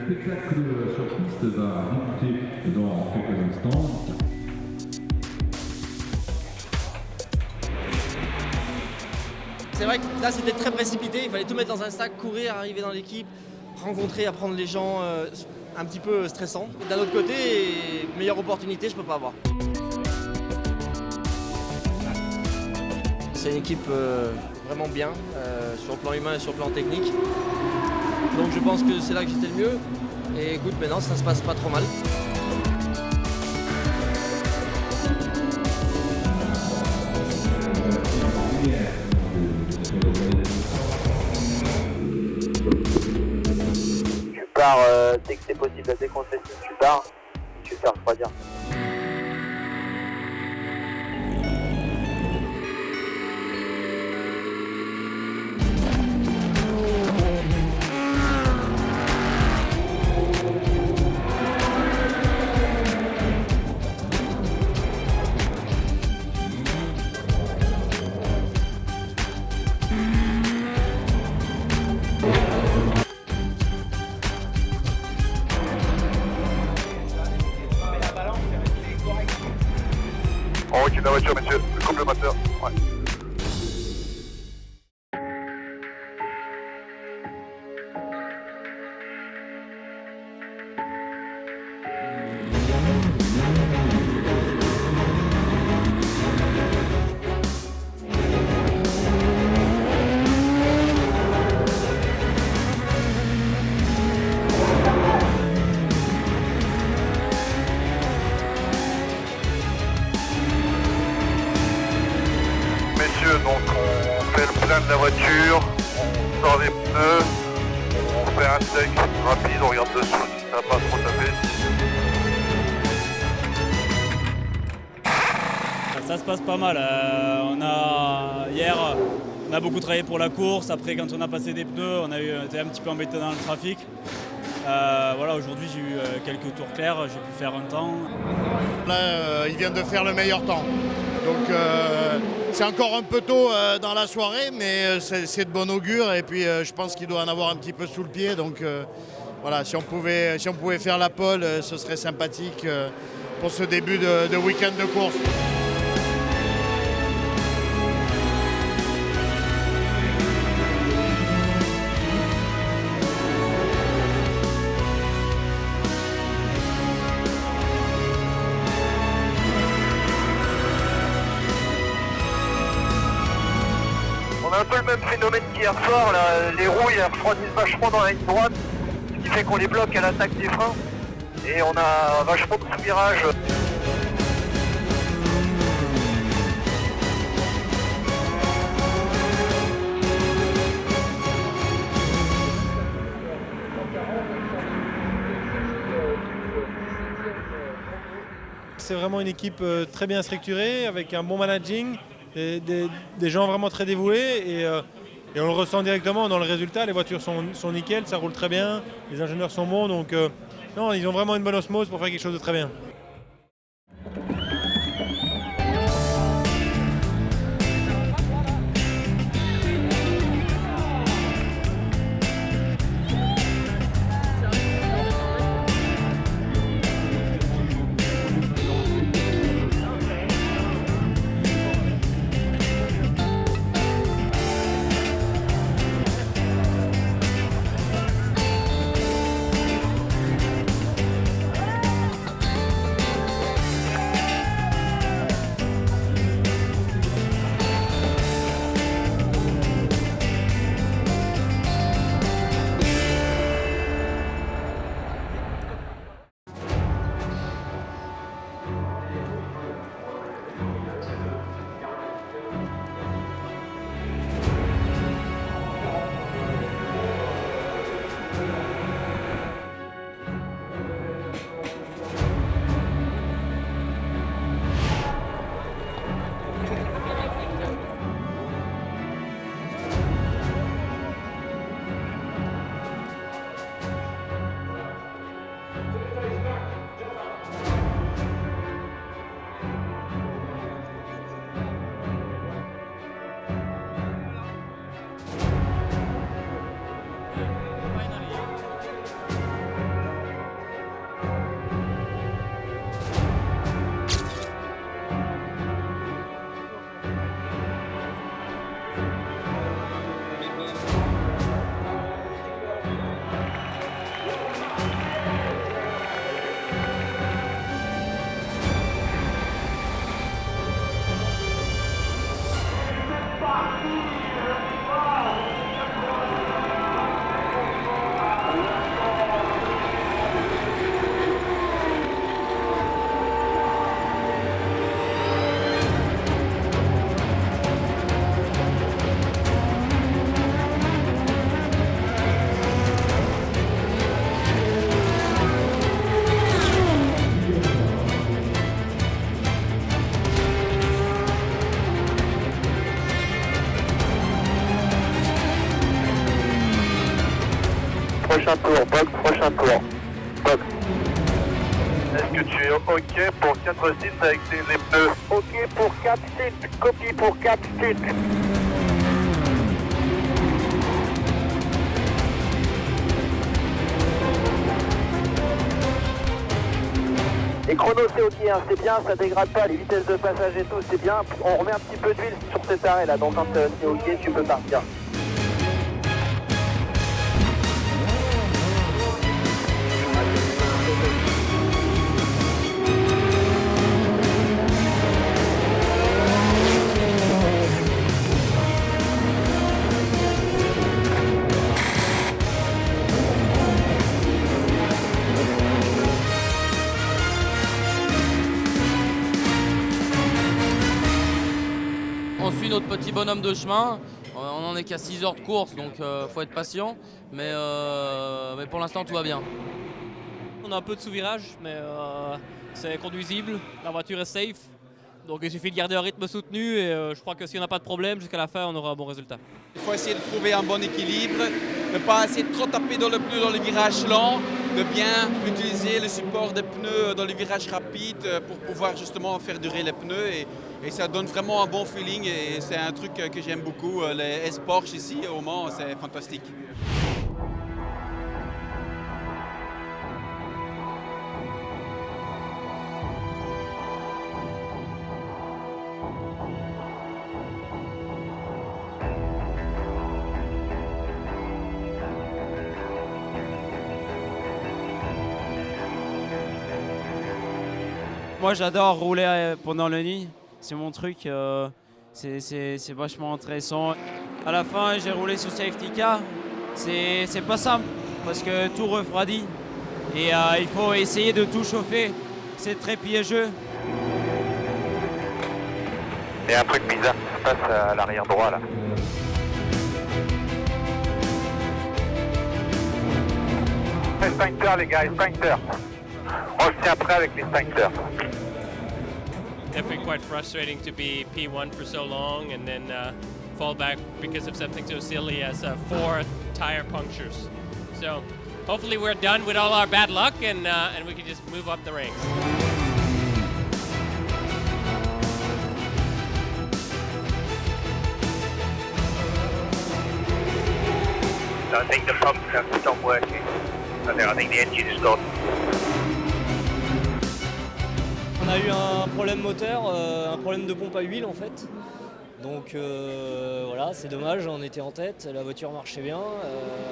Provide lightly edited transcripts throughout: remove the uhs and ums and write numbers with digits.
spectacle sur piste va débuter dans quelques instants. C'est vrai que là c'était très précipité, il fallait tout mettre dans un sac, courir, arriver dans l'équipe, rencontrer, apprendre les gens, un petit peu stressant. D'un autre côté, meilleure opportunité, je peux pas avoir. C'est une équipe vraiment bien, sur le plan humain et sur le plan technique. Donc je pense que c'est là que j'étais le mieux. Et écoute, maintenant ça se passe pas trop mal. Tu pars dès que c'est possible, dès qu'on sait si tu pars, tu peux faire refroidir. On recule la voiture, messieurs. Je coupe le moteur. Ouais. Messieurs, donc on fait le plein de la voiture, on sort les pneus, on fait un sec rapide, on regarde dessous si ça n'a pas trop tapé. Ça se passe pas mal. Hier, on a beaucoup travaillé pour la course. Après, quand on a passé des pneus, on été un petit peu embêté dans le trafic. Voilà, aujourd'hui, j'ai eu quelques tours clairs. J'ai pu faire un temps. Là, il vient de faire le meilleur temps. Donc, c'est encore un peu tôt dans la soirée, mais c'est de bon augure. Et puis, je pense qu'il doit en avoir un petit peu sous le pied. Donc, voilà, si on pouvait faire la pole, ce serait sympathique pour ce début de week-end de course. On a un peu le même phénomène qu'hier soir, là. Les roues ils refroidissent vachement dans la ligne droite, ce qui fait qu'on les bloque à l'attaque des freins. Et on a vachement de sous-virage. C'est vraiment une équipe très bien structurée, avec un bon managing, des gens vraiment très dévoués et on le ressent directement dans le résultat. Les voitures sont nickel, ça roule très bien, les ingénieurs sont bons, donc non, ils ont vraiment une bonne osmose pour faire quelque chose de très bien. Prochain tour, box, prochain tour. Box. Est-ce que tu es OK pour 4 sites avec les pneus? OK pour 4 sites, copie pour 4 sites. Les chronos c'est OK, hein, c'est bien, ça dégrade pas, les vitesses de passage et tout, c'est bien. On remet un petit peu d'huile sur cet arrêt là, donc quand c'est OK, tu peux partir. On suit notre petit bonhomme de chemin, on n'en est qu'à 6 heures de course, donc faut être patient, mais pour l'instant tout va bien. On a un peu de sous-virage, mais c'est conduisible, la voiture est safe, donc il suffit de garder un rythme soutenu et je crois que si on n'a pas de problème, jusqu'à la fin on aura un bon résultat. Il faut essayer de trouver un bon équilibre, ne pas essayer de trop taper dans le pneu dans les virages lents, de bien utiliser le support des pneus dans les virages rapides pour pouvoir justement faire durer les pneus et ça donne vraiment un bon feeling et c'est un truc que j'aime beaucoup. Les S-Porsche ici au Mans, c'est fantastique. Moi j'adore rouler pendant la nuit, c'est mon truc, c'est vachement intéressant. À la fin j'ai roulé sur safety car, c'est pas simple parce que tout refroidit et il faut essayer de tout chauffer, c'est très piégeux. Il y a un truc bizarre qui se passe à l'arrière droit là. Sphincter les gars, sphincter. On se tient prêt avec les sphincters. Definitely quite frustrating to be P1 for so long and then fall back because of something so silly as 4 tire punctures. So hopefully we're done with all our bad luck and we can just move up the ranks. I think the pumps have stopped working. I think the engine is gone. On a eu un problème moteur, un problème de pompe à huile en fait. Donc voilà, c'est dommage, on était en tête, la voiture marchait bien.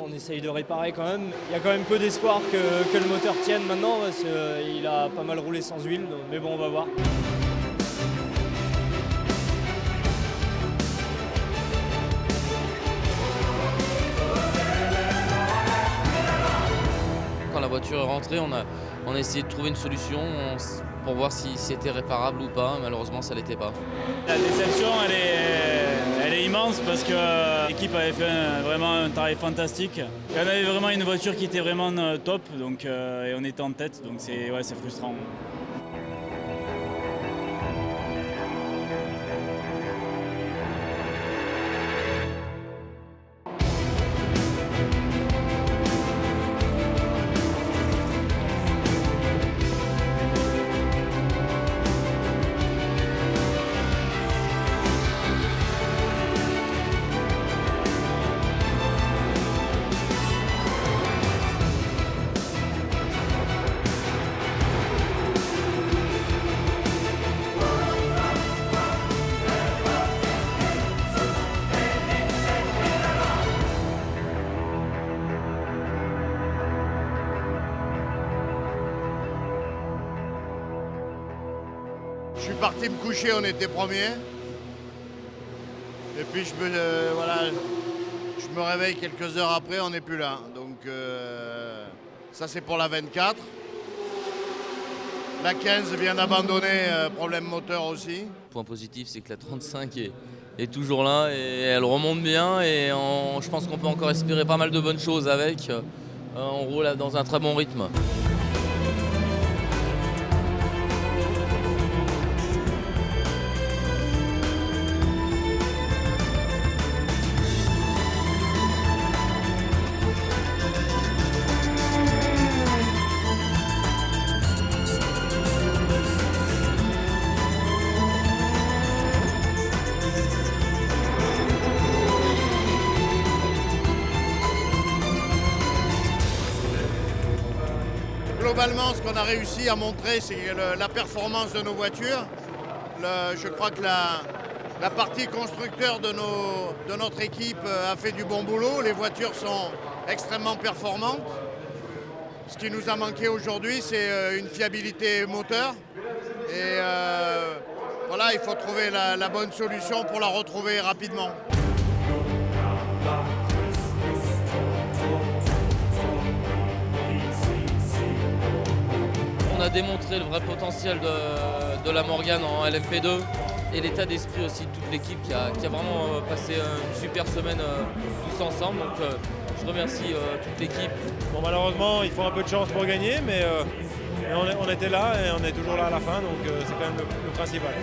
On essaye de réparer quand même. Il y a quand même peu d'espoir que le moteur tienne maintenant parce qu'il a pas mal roulé sans huile, mais bon, on va voir. Quand la voiture est rentrée, on a essayé de trouver une solution pour voir si c'était réparable ou pas. Malheureusement, ça ne l'était pas. La déception, elle est immense parce que l'équipe avait fait vraiment un travail fantastique. Et on avait vraiment une voiture qui était vraiment top, donc, et on était en tête, donc c'est frustrant. Je suis parti me coucher, on était premier. Et puis je me réveille quelques heures après, on n'est plus là. Donc ça c'est pour la 24. La 15 vient d'abandonner, problème moteur aussi. Le point positif, c'est que la 35 est toujours là et elle remonte bien et je pense qu'on peut encore espérer pas mal de bonnes choses avec. On roule dans un très bon rythme. Globalement, ce qu'on a réussi à montrer, c'est la performance de nos voitures. Je crois que la partie constructeur de notre équipe a fait du bon boulot. Les voitures sont extrêmement performantes. Ce qui nous a manqué aujourd'hui, c'est une fiabilité moteur. Et voilà, il faut trouver la bonne solution pour la retrouver rapidement. On a démontré le vrai potentiel de la Morgane en LMP2 et l'état d'esprit aussi de toute l'équipe qui a vraiment passé une super semaine tous ensemble. Donc je remercie toute l'équipe. Bon, malheureusement, il faut un peu de chance pour gagner, mais on était là et on est toujours là à la fin, donc c'est quand même le principal.